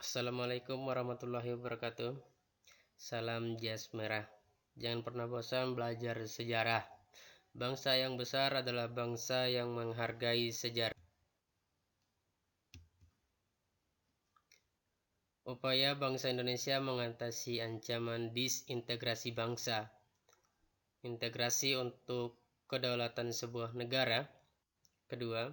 Assalamualaikum warahmatullahi wabarakatuh. Salam jas merah. Jangan pernah bosan belajar sejarah. Bangsa yang besar adalah bangsa yang menghargai sejarah. Upaya bangsa Indonesia mengatasi ancaman disintegrasi bangsa. Integrasi untuk kedaulatan sebuah negara. Kedua,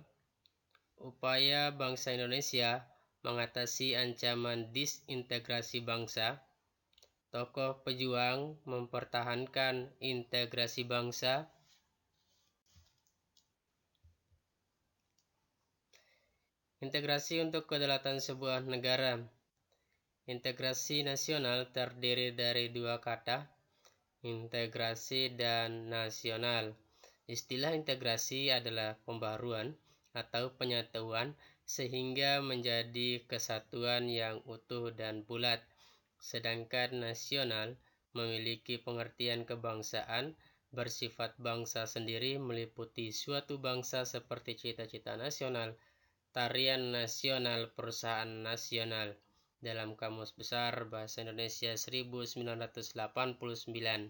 upaya bangsa Indonesia mengatasi ancaman disintegrasi bangsa. Tokoh pejuang mempertahankan integrasi bangsa. Integrasi untuk kedaulatan sebuah negara. Integrasi nasional terdiri dari dua kata, integrasi dan nasional. Istilah integrasi adalah pembaruan atau penyatuan sehingga menjadi kesatuan yang utuh dan bulat. Sedangkan nasional memiliki pengertian kebangsaan, bersifat bangsa sendiri, meliputi suatu bangsa seperti cita-cita nasional, tarian nasional, perusahaan nasional. Dalam Kamus Besar Bahasa Indonesia 1989.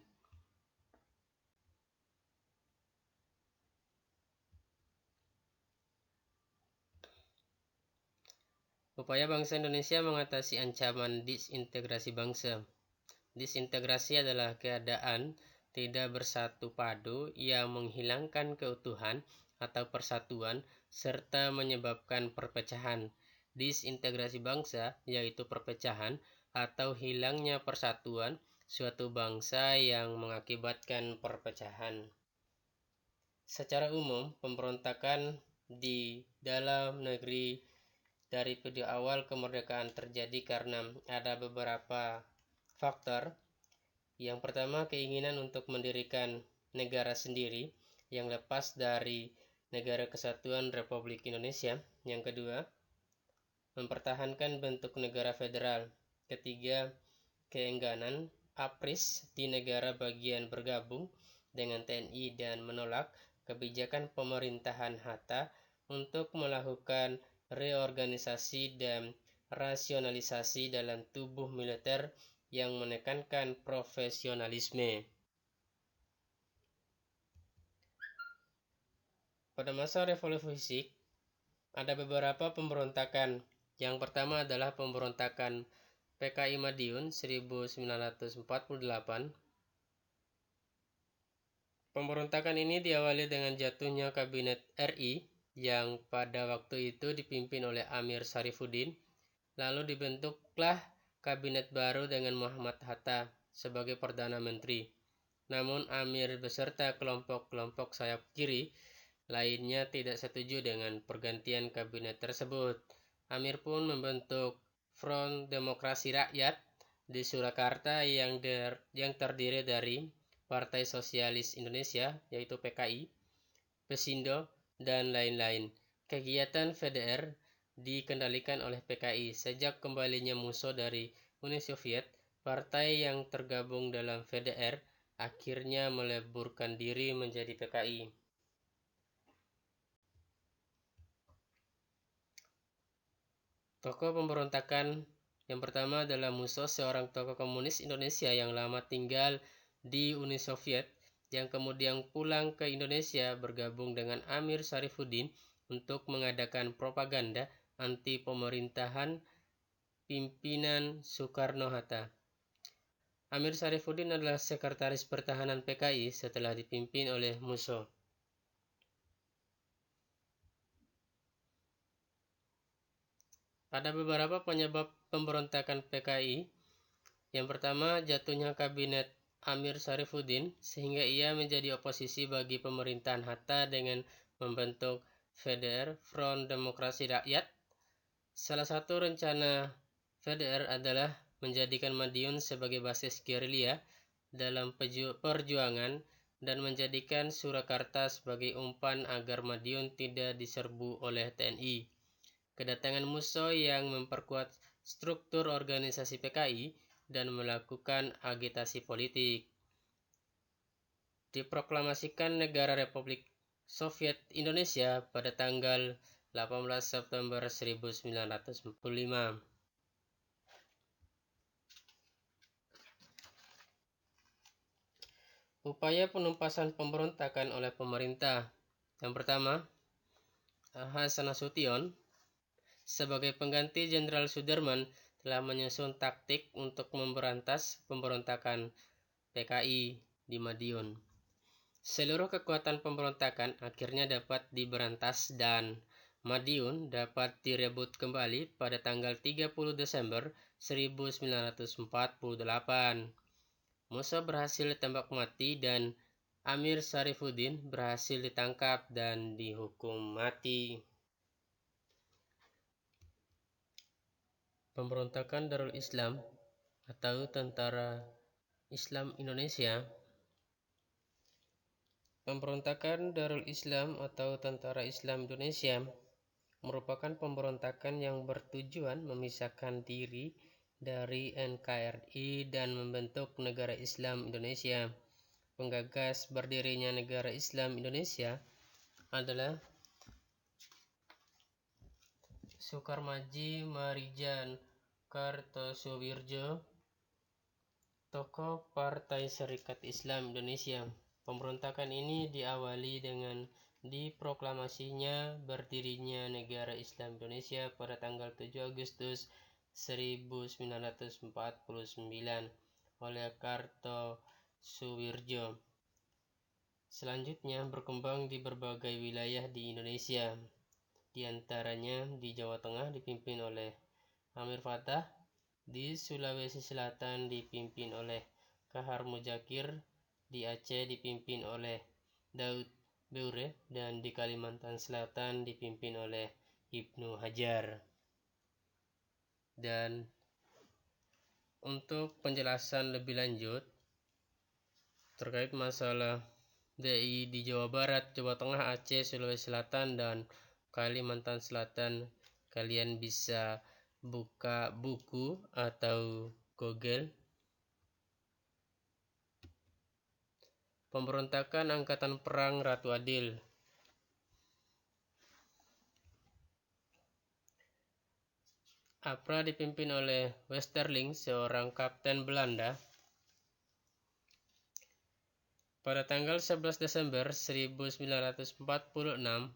Upaya bangsa Indonesia mengatasi ancaman disintegrasi bangsa. Disintegrasi adalah keadaan tidak bersatu padu yang menghilangkan keutuhan atau persatuan serta menyebabkan perpecahan. Disintegrasi bangsa yaitu perpecahan atau hilangnya persatuan suatu bangsa yang mengakibatkan perpecahan. Secara umum, pemberontakan di dalam negeri dari periode awal kemerdekaan terjadi karena ada beberapa faktor. Yang pertama, keinginan untuk mendirikan negara sendiri yang lepas dari Negara Kesatuan Republik Indonesia. Yang kedua, mempertahankan bentuk negara federal. Ketiga, keengganan APRIS di negara bagian bergabung dengan TNI dan menolak kebijakan pemerintahan Hatta untuk melakukan reorganisasi dan rasionalisasi dalam tubuh militer yang menekankan profesionalisme. Pada masa revolusi fisik, ada beberapa pemberontakan. Yang pertama adalah pemberontakan PKI Madiun 1948. Pemberontakan ini diawali dengan jatuhnya Kabinet RI yang pada waktu itu dipimpin oleh Amir Syarifuddin. Lalu dibentuklah kabinet baru dengan Muhammad Hatta sebagai Perdana Menteri. Namun Amir beserta kelompok-kelompok sayap kiri lainnya tidak setuju dengan pergantian kabinet tersebut. Amir pun membentuk Front Demokrasi Rakyat di Surakarta yang terdiri dari Partai Sosialis Indonesia yaitu PKI, Pesindo, dan lain-lain. Kegiatan VDR dikendalikan oleh PKI. Sejak kembalinya musuh dari Uni Soviet, partai yang tergabung dalam VDR akhirnya meleburkan diri menjadi PKI. Tokoh pemberontakan yang pertama adalah Musso, seorang tokoh komunis Indonesia yang lama tinggal di Uni Soviet, yang kemudian pulang ke Indonesia bergabung dengan Amir Syarifuddin untuk mengadakan propaganda anti pemerintahan pimpinan Soekarno-Hatta. Amir Syarifuddin adalah sekretaris pertahanan PKI setelah dipimpin oleh Musso. Ada beberapa penyebab pemberontakan PKI. Yang pertama, jatuhnya kabinet Amir Syarifuddin sehingga ia menjadi oposisi bagi pemerintahan Hatta dengan membentuk VDR, Front Demokrasi Rakyat. Salah satu rencana VDR adalah menjadikan Madiun sebagai basis gerilya dalam perjuangan dan menjadikan Surakarta sebagai umpan agar Madiun tidak diserbu oleh TNI. Kedatangan Musso yang memperkuat struktur organisasi PKI dan melakukan agitasi politik. Diproklamasikan Negara Republik Soviet Indonesia pada tanggal 18 September 1945. Upaya penumpasan pemberontakan oleh pemerintah. Yang pertama, Hasan Nasution sebagai pengganti Jenderal Sudirman telah menyusun taktik untuk memberantas pemberontakan PKI di Madiun. Seluruh kekuatan pemberontakan akhirnya dapat diberantas dan Madiun dapat direbut kembali pada tanggal 30 Desember 1948. Musa berhasil ditembak mati dan Amir Sarifuddin berhasil ditangkap dan dihukum mati. Pemberontakan Darul Islam atau Tentara Islam Indonesia. Pemberontakan Darul Islam atau Tentara Islam Indonesia merupakan pemberontakan yang bertujuan memisahkan diri dari NKRI dan membentuk Negara Islam Indonesia. Penggagas berdirinya Negara Islam Indonesia adalah Sukarmaji Marijan Kartosuwirjo, tokoh Partai Serikat Islam Indonesia. Pemberontakan ini diawali dengan diproklamasinya berdirinya Negara Islam Indonesia pada tanggal 7 Agustus 1949 oleh Kartosuwirjo. Selanjutnya berkembang di berbagai wilayah di Indonesia, di antaranya di Jawa Tengah dipimpin oleh Amir Fattah, di Sulawesi Selatan dipimpin oleh Kahar Mujakir, di Aceh dipimpin oleh Daud Beure, dan di Kalimantan Selatan dipimpin oleh Ibnu Hajar. Dan untuk penjelasan lebih lanjut terkait masalah DI di Jawa Barat, Jawa Tengah, Aceh, Sulawesi Selatan, dan Kalimantan Selatan, kalian bisa buka buku atau Google. Pemberontakan Angkatan Perang Ratu Adil. APRA dipimpin oleh Westerling, seorang kapten Belanda. Pada tanggal 11 Desember 1946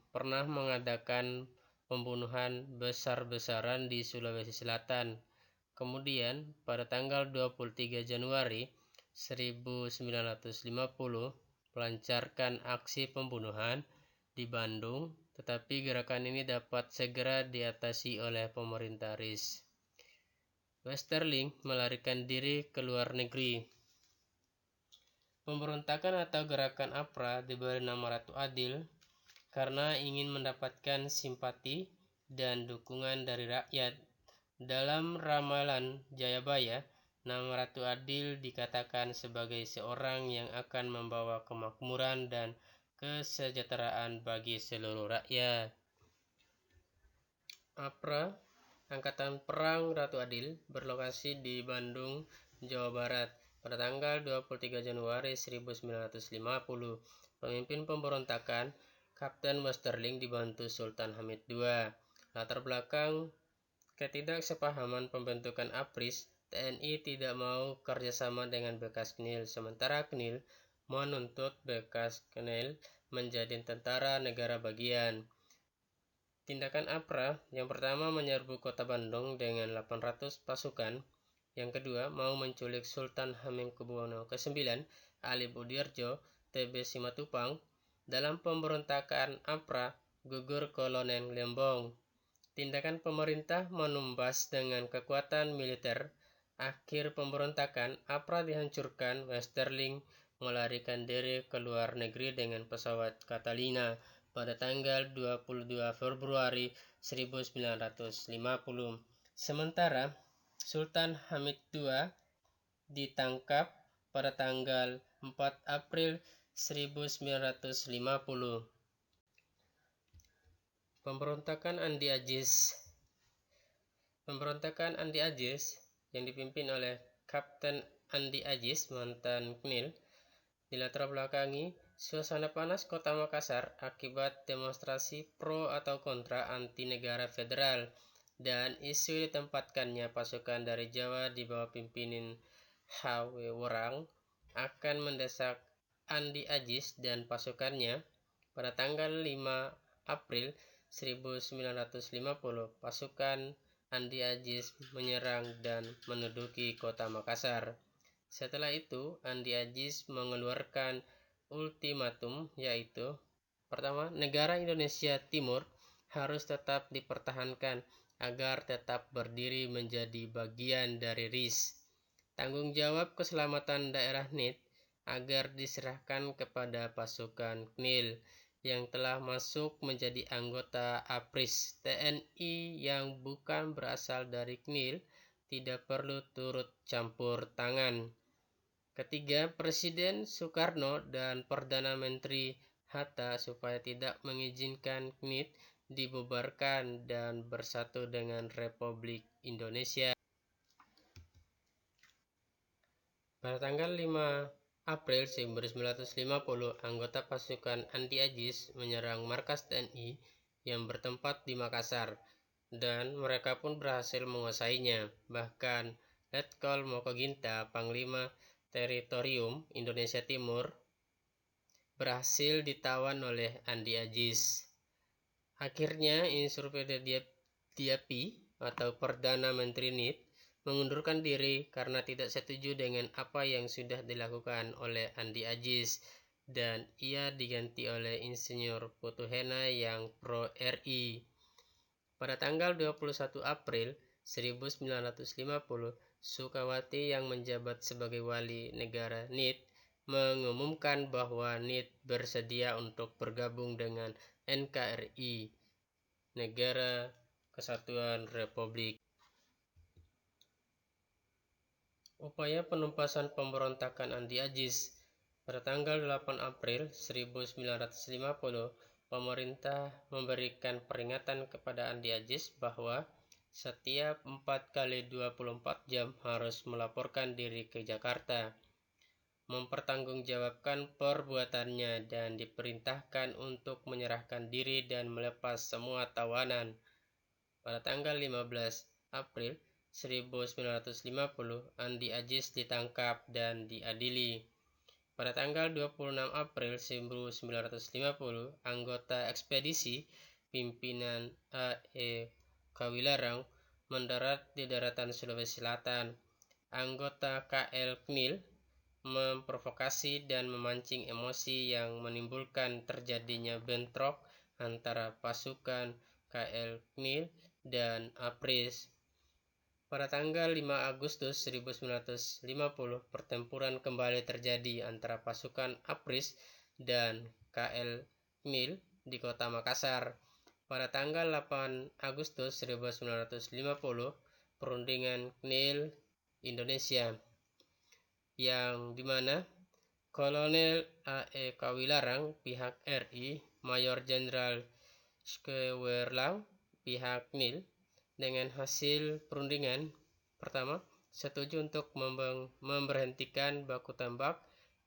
pernah mengadakan pembunuhan besar-besaran di Sulawesi Selatan. Kemudian pada tanggal 23 Januari 1950 melancarkan aksi pembunuhan di Bandung, tetapi gerakan ini dapat segera diatasi oleh pemerintah RIS. Westerling melarikan diri ke luar negeri. Pemberontakan atau gerakan APRA diberi nama Ratu Adil karena ingin mendapatkan simpati dan dukungan dari rakyat. Dalam ramalan Jayabaya, nama Ratu Adil dikatakan sebagai seorang yang akan membawa kemakmuran dan kesejahteraan bagi seluruh rakyat. APRA, Angkatan Perang Ratu Adil, berlokasi di Bandung, Jawa Barat. Pada tanggal 23 Januari 1950, pemimpin pemberontakan Kapten Westerling dibantu Sultan Hamid II. Latar belakang ketidaksepahaman pembentukan APRIS, TNI tidak mau kerjasama dengan bekas KNIL, sementara KNIL menuntut bekas KNIL menjadi tentara negara bagian. Tindakan APRA yang pertama menyerbu kota Bandung dengan 800 pasukan. Yang kedua, mau menculik Sultan Hamengkubuwono ke-9, Ali Budiarjo, TB Simatupang. Dalam pemberontakan APRA, gugur Kolonel Lembong. Tindakan pemerintah menumpas dengan kekuatan militer. Akhir pemberontakan, APRA dihancurkan. Westerling melarikan diri ke luar negeri dengan pesawat Catalina pada tanggal 22 Februari 1950. Sementara Sultan Hamid II ditangkap pada tanggal 4 April 1950. Pemberontakan Andi Aziz. Pemberontakan Andi Aziz yang dipimpin oleh Kapten Andi Aziz, mantan KNIL, dilatar belakangi suasana panas kota Makassar akibat demonstrasi pro atau kontra anti negara federal dan isu ditempatkannya pasukan dari Jawa di bawah pimpinan H.W. Worang akan mendesak Andi Aziz dan pasukannya, pada tanggal 5 April 1950, pasukan Andi Aziz menyerang dan menduduki kota Makassar. Setelah itu, Andi Aziz mengeluarkan ultimatum, yaitu pertama, negara Indonesia Timur harus tetap dipertahankan agar tetap berdiri menjadi bagian dari RIS. Tanggung jawab keselamatan daerah NIT agar diserahkan kepada pasukan KNIL yang telah masuk menjadi anggota APRIS. TNI yang bukan berasal dari KNIL tidak perlu turut campur tangan. Ketiga, Presiden Soekarno dan Perdana Menteri Hatta supaya tidak mengizinkan KNIT dibubarkan dan bersatu dengan Republik Indonesia. Pada tanggal 5 April 1950, anggota pasukan Andi Aziz menyerang markas TNI yang bertempat di Makassar, dan mereka pun berhasil menguasainya. Bahkan Letkol Mokoginta, Panglima Teritorium Indonesia Timur, berhasil ditawan oleh Andi Aziz. Akhirnya, Insurpede Diapi atau Perdana Menteri NIT mengundurkan diri karena tidak setuju dengan apa yang sudah dilakukan oleh Andi Aziz, dan ia diganti oleh Insinyur Putuhena yang pro-RI. Pada tanggal 21 April 1950, Sukawati yang menjabat sebagai wali negara NIT mengumumkan bahwa NIT bersedia untuk bergabung dengan NKRI, Negara Kesatuan Republik. Upaya penumpasan pemberontakan Andi Aziz. Pada tanggal 8 April 1950, pemerintah memberikan peringatan kepada Andi Aziz bahwa setiap 4 kali 24 jam harus melaporkan diri ke Jakarta, mempertanggungjawabkan perbuatannya, dan diperintahkan untuk menyerahkan diri dan melepas semua tawanan. Pada tanggal 15 April 1950, Andi Aziz ditangkap dan diadili. Pada tanggal 26 April 1950, anggota ekspedisi pimpinan A.E. Kawilarang mendarat di daratan Sulawesi Selatan. Anggota KL KNIL memprovokasi dan memancing emosi yang menimbulkan terjadinya bentrok antara pasukan KL KNIL dan APRIS. Pada tanggal 5 Agustus 1950, pertempuran kembali terjadi antara pasukan APRIS dan KL KNIL di kota Makassar. Pada tanggal 8 Agustus 1950, perundingan KNIL Indonesia, yang dimana Kolonel A.E. Kawilarang pihak RI, Mayor Jenderal Skewerlang pihak KNIL, dengan hasil perundingan pertama, setuju untuk memberhentikan baku tembak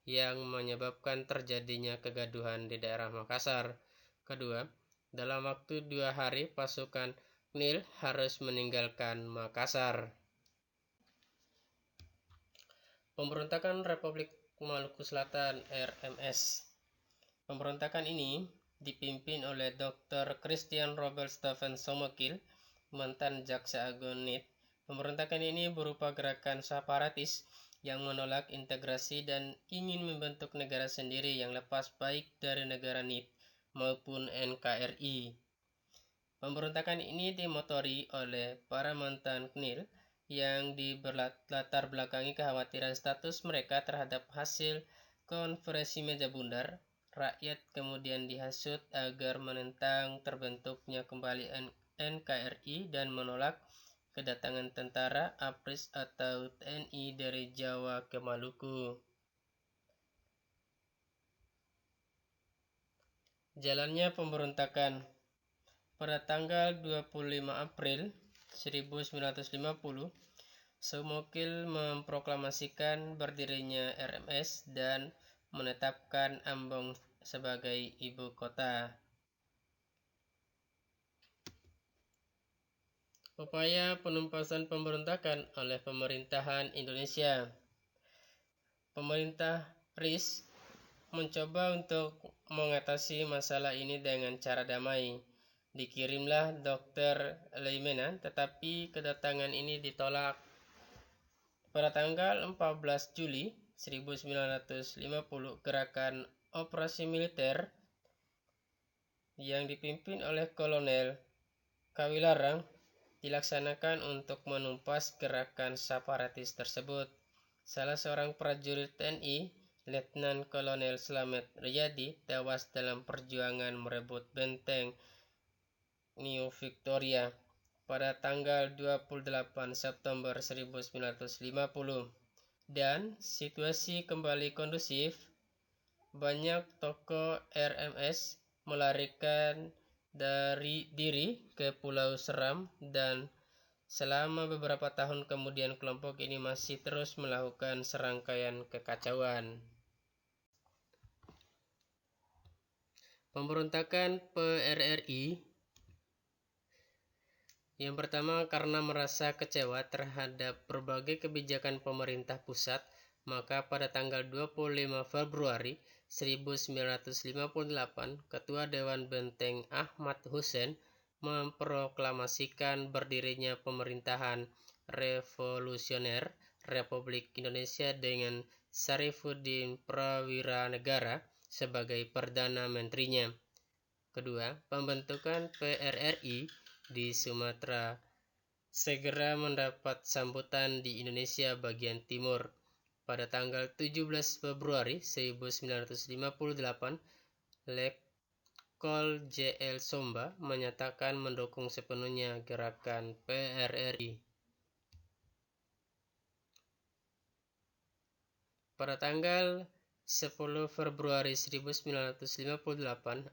yang menyebabkan terjadinya kegaduhan di daerah Makassar. Kedua, dalam waktu 2 hari pasukan KNIL harus meninggalkan Makassar. Pemberontakan Republik Maluku Selatan (RMS). Pemberontakan ini dipimpin oleh Dr. Christian Robert Stephen Somokil, mantan Jaksa Agung NIT. Pemberontakan ini berupa gerakan separatis yang menolak integrasi dan ingin membentuk negara sendiri yang lepas baik dari negara NIT maupun NKRI. Pemberontakan ini dimotori oleh para mantan KNIL yang dilatar belakangi kekhawatiran status mereka terhadap hasil konferensi meja bundar. Rakyat kemudian dihasut agar menentang terbentuknya kembali NKRI dan menolak kedatangan tentara APRIS atau TNI dari Jawa ke Maluku. Jalannya pemberontakan. Pada tanggal 25 April 1950, Somokil memproklamasikan berdirinya RMS dan menetapkan Ambon sebagai ibu kota. Upaya penumpasan pemberontakan oleh pemerintahan Indonesia. Pemerintah RIS mencoba untuk mengatasi masalah ini dengan cara damai. Dikirimlah Dr. Leimena, tetapi kedatangan ini ditolak. Pada tanggal 14 Juli 1950, gerakan operasi militer yang dipimpin oleh Kolonel Kawilarang dilaksanakan untuk menumpas gerakan separatis tersebut. Salah seorang prajurit TNI, Letnan Kolonel Slamet Riyadi, tewas dalam perjuangan merebut benteng New Victoria pada tanggal 28 September 1950. Dan situasi kembali kondusif. Banyak tokoh RMS melarikan diri ke Pulau Seram, dan selama beberapa tahun kemudian kelompok ini masih terus melakukan serangkaian kekacauan. Pemberontakan PRRI. Yang pertama, karena merasa kecewa terhadap berbagai kebijakan pemerintah pusat, maka pada tanggal 25 Februari 1958, Ketua Dewan Benteng Ahmad Hussein memproklamasikan berdirinya pemerintahan revolusioner Republik Indonesia dengan Sarifuddin Prawira Negara sebagai Perdana Menterinya. Kedua, pembentukan PRRI di Sumatera segera mendapat sambutan di Indonesia bagian timur. Pada tanggal 17 Februari 1958, Letkol J.L. Somba menyatakan mendukung sepenuhnya gerakan PRRI. Pada tanggal 10 Februari 1958,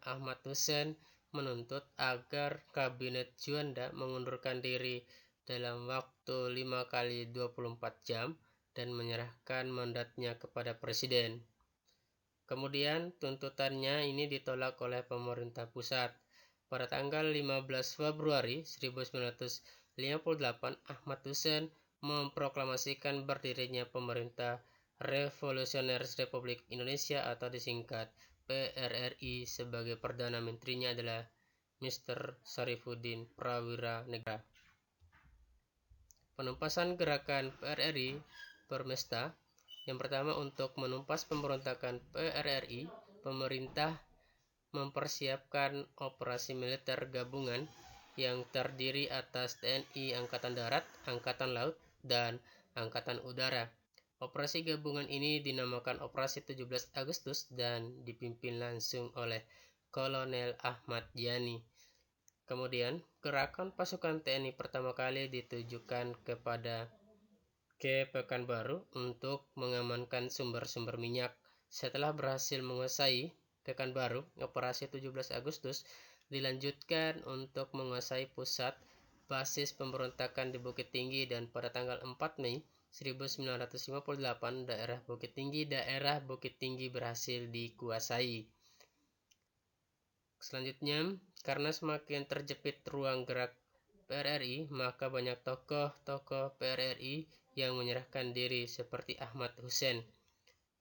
Ahmad Hussein menuntut agar Kabinet Juanda mengundurkan diri dalam waktu 5 kali 24 jam dan menyerahkan mandatnya kepada Presiden. Kemudian tuntutannya ini ditolak oleh pemerintah pusat. Pada tanggal 15 Februari 1958, Ahmad Hussein memproklamasikan berdirinya pemerintah Revolusioner Republik Indonesia atau disingkat PRRI. Sebagai Perdana Menterinya adalah Mr. Sarifuddin Prawira Negara. Penumpasan gerakan PRRI Permesta. Yang pertama, untuk menumpas pemberontakan PRRI, pemerintah mempersiapkan operasi militer gabungan yang terdiri atas TNI Angkatan Darat, Angkatan Laut, dan Angkatan Udara. Operasi gabungan ini dinamakan Operasi 17 Agustus dan dipimpin langsung oleh Kolonel Ahmad Yani. Kemudian, gerakan pasukan TNI pertama kali ditujukan ke Pekanbaru untuk mengamankan sumber-sumber minyak. Setelah berhasil menguasai Pekanbaru, Operasi 17 Agustus dilanjutkan untuk menguasai pusat basis pemberontakan di Bukit Tinggi, dan pada tanggal 4 Mei 1958 daerah Bukit Tinggi berhasil dikuasai. Selanjutnya, karena semakin terjepit ruang gerak PRRI, maka banyak tokoh-tokoh PRRI yang menyerahkan diri seperti Ahmad Hussein.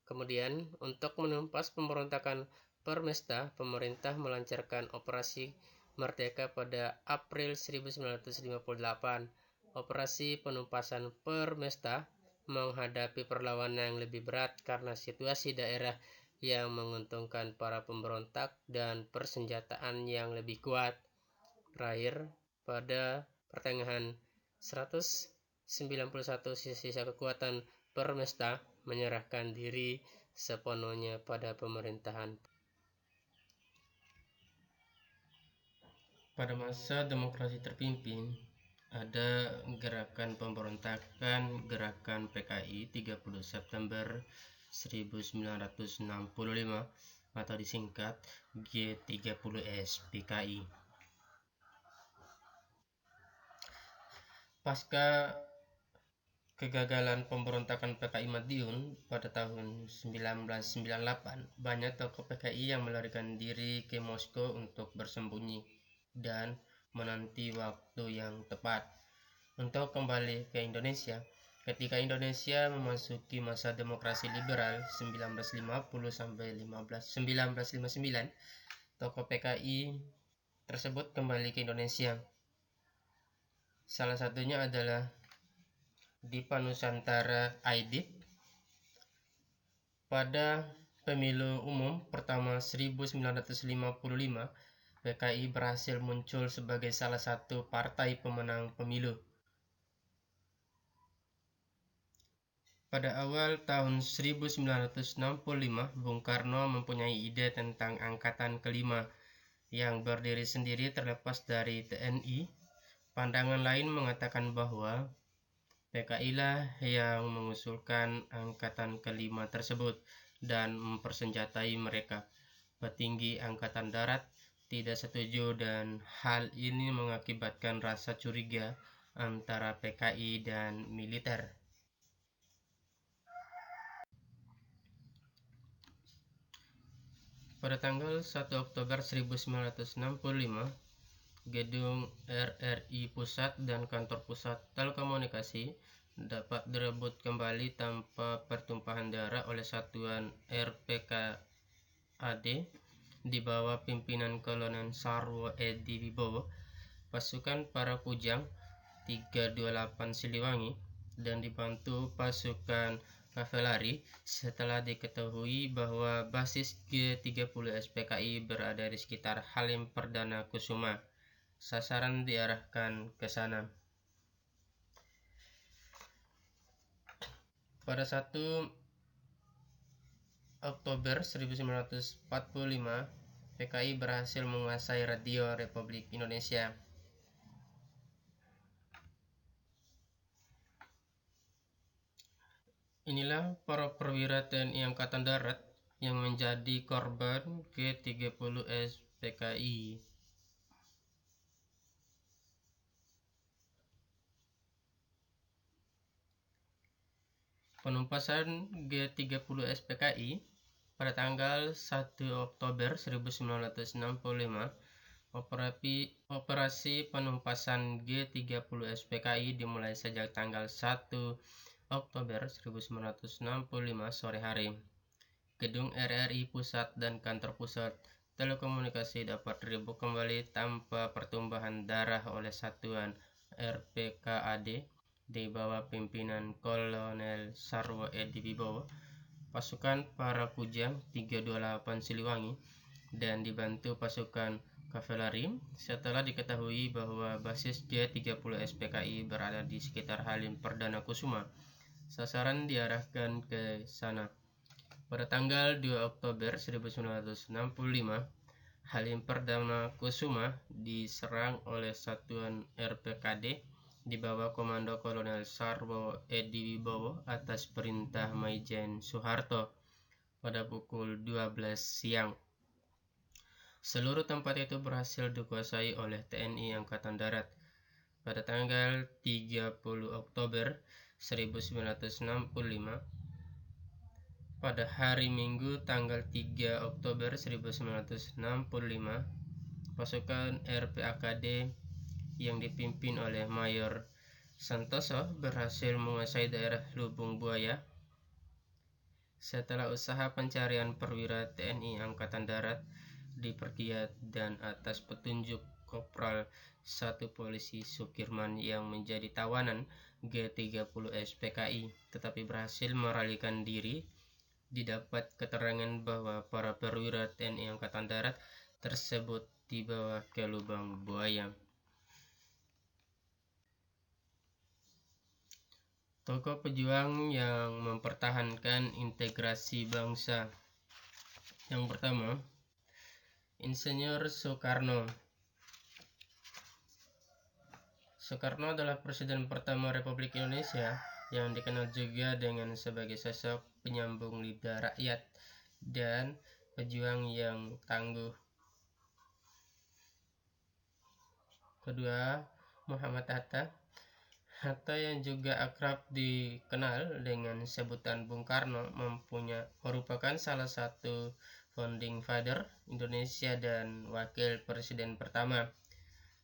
Kemudian, untuk menumpas pemberontakan Permesta, pemerintah melancarkan Operasi Merdeka pada April 1958. Operasi penumpasan Permesta menghadapi perlawanan yang lebih berat karena situasi daerah yang menguntungkan para pemberontak dan persenjataan yang lebih kuat. Terakhir, pada pertengahan 191, sisa kekuatan Permesta menyerahkan diri sepenuhnya pada pemerintahan. Pada masa demokrasi terpimpin, ada gerakan pemberontakan Gerakan PKI 30 September 1965 atau disingkat G30S PKI. Pasca kegagalan pemberontakan PKI Madiun pada tahun 1998, banyak tokoh PKI yang melarikan diri ke Moskow untuk bersembunyi dan menanti waktu yang tepat untuk kembali ke Indonesia. Ketika Indonesia memasuki masa demokrasi liberal 1950 sampai 1959, tokoh PKI tersebut kembali ke Indonesia. Salah satunya adalah Dipa Nusantara Aidit. Pada pemilu umum pertama 1955, PKI berhasil muncul sebagai salah satu partai pemenang pemilu. Pada awal tahun 1965, Bung Karno mempunyai ide tentang Angkatan Kelima yang berdiri sendiri terlepas dari TNI. Pandangan lain mengatakan bahwa PKI lah yang mengusulkan Angkatan Kelima tersebut dan mempersenjatai mereka. Petinggi Angkatan Darat tidak setuju dan hal ini mengakibatkan rasa curiga antara PKI dan militer. Pada tanggal 1 Oktober 1965, gedung RRI Pusat dan kantor pusat telekomunikasi dapat direbut kembali tanpa pertumpahan darah oleh satuan RPKAD di bawah pimpinan Kolonel Sarwo Edi Wibowo. Pasukan para Kujang 328 Siliwangi dan dibantu pasukan kavaleri setelah diketahui bahwa basis G30 SPKI berada di sekitar Halim Perdana Kusuma. Sasaran diarahkan ke sana. Pada 1 Oktober 1945, PKI berhasil menguasai radio Republik Indonesia. Inilah para perwira TNI Angkatan Darat yang menjadi korban G30 SPKI. Penumpasan G30 SPKI pada tanggal 1 Oktober 1965. Operasi penumpasan G30 SPKI dimulai sejak tanggal 1 Oktober 1965 sore hari. Gedung RRI Pusat dan kantor pusat telekomunikasi dapat direbut kembali tanpa pertumpahan darah oleh satuan RPKAD di bawah pimpinan Kolonel Sarwo Edi Wibowo. Pasukan para Kujang 328 Siliwangi dan dibantu pasukan kavaleri setelah diketahui bahwa basis G30 SPKI berada di sekitar Halim Perdana Kusuma. Sasaran diarahkan ke sana. Pada tanggal 2 Oktober 1965, Halim Perdana Kusuma diserang oleh satuan RPKD di bawah komando Kolonel Sarwo Edi Wibowo atas perintah Maijen Soeharto pada pukul 12 siang. Seluruh tempat itu berhasil dikuasai oleh TNI Angkatan Darat. Pada tanggal 30 Oktober 1965, pada hari Minggu tanggal 3 Oktober 1965, pasukan RPKAD yang dipimpin oleh Mayor Santoso berhasil menguasai daerah Lubung Buaya. Setelah usaha pencarian perwira TNI Angkatan Darat dipergiat dan atas petunjuk Kopral 1 Polisi Sukirman yang menjadi tawanan G30 SPKI tetapi berhasil melarikan diri, didapat keterangan bahwa para perwira TNI Angkatan Darat tersebut dibawa ke Lubang Buaya. Tokoh pejuang yang mempertahankan integrasi bangsa. Yang pertama, Insinyur Soekarno. Soekarno adalah Presiden pertama Republik Indonesia yang dikenal juga dengan sebagai sosok penyambung lidah rakyat dan pejuang yang tangguh. Kedua, Muhammad Hatta. Hatta yang juga akrab dikenal dengan sebutan Bung Karno merupakan salah satu founding father Indonesia dan wakil presiden pertama.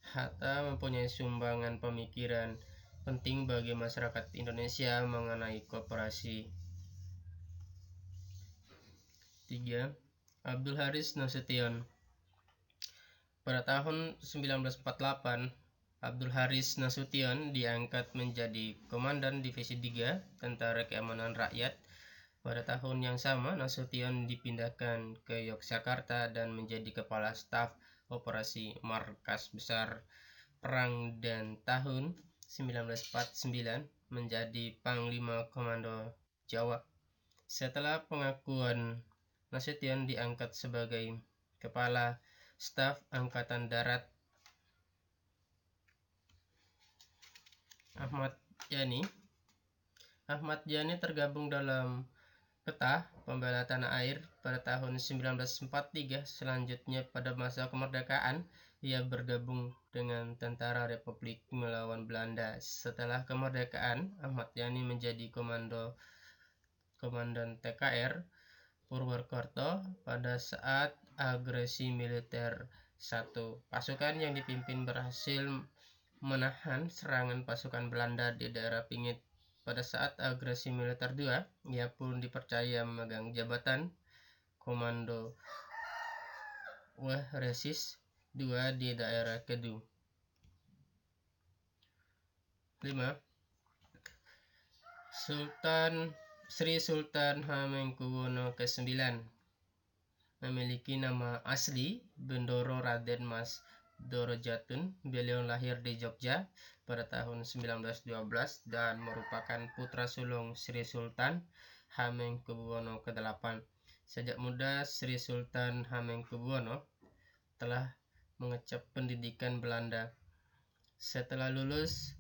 Hatta mempunyai sumbangan pemikiran penting bagi masyarakat Indonesia mengenai koperasi. 3. Abdul Haris Nasution. Pada tahun 1948, Abdul Haris Nasution diangkat menjadi Komandan Divisi 3 Tentara Keamanan Rakyat. Pada tahun yang sama, Nasution dipindahkan ke Yogyakarta dan menjadi Kepala Staf Operasi Markas Besar Perang, dan tahun 1949 menjadi Panglima Komando Jawa. Setelah pengakuan, Nasution diangkat sebagai Kepala Staf Angkatan Darat. Ahmad Yani tergabung dalam Peta Pembela Tanah Air pada tahun 1943. Selanjutnya pada masa kemerdekaan, ia bergabung dengan Tentara Republik melawan Belanda. Setelah kemerdekaan, Ahmad Yani menjadi Komandan TKR Purwokerto pada saat agresi militer 1. Pasukan yang dipimpin berhasil menahan serangan pasukan Belanda di daerah Pingit. Pada saat agresi militer 2, ia pun dipercaya memegang jabatan Komando Wah-Resis 2 di daerah Kedu. 5. Sri Sultan Hamengkubuwono ke-9 memiliki nama asli Bendoro Raden Mas Dorojatun. Beliau lahir di Jogja pada tahun 1912 dan merupakan putra sulung Sri Sultan Hamengkubuwono ke-8. Sejak muda, Sri Sultan Hamengkubuwono telah mengecap pendidikan Belanda. Setelah lulus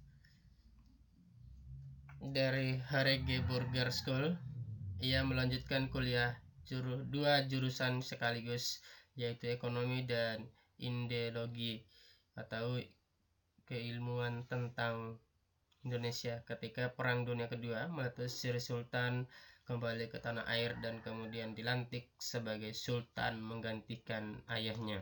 dari Haregeburger School, ia melanjutkan kuliah 2 jurusan sekaligus, yaitu ekonomi dan indologi atau keilmuan tentang Indonesia. Ketika Perang Dunia Kedua meletus, Sri Sultan kembali ke tanah air dan kemudian dilantik sebagai Sultan menggantikan ayahnya.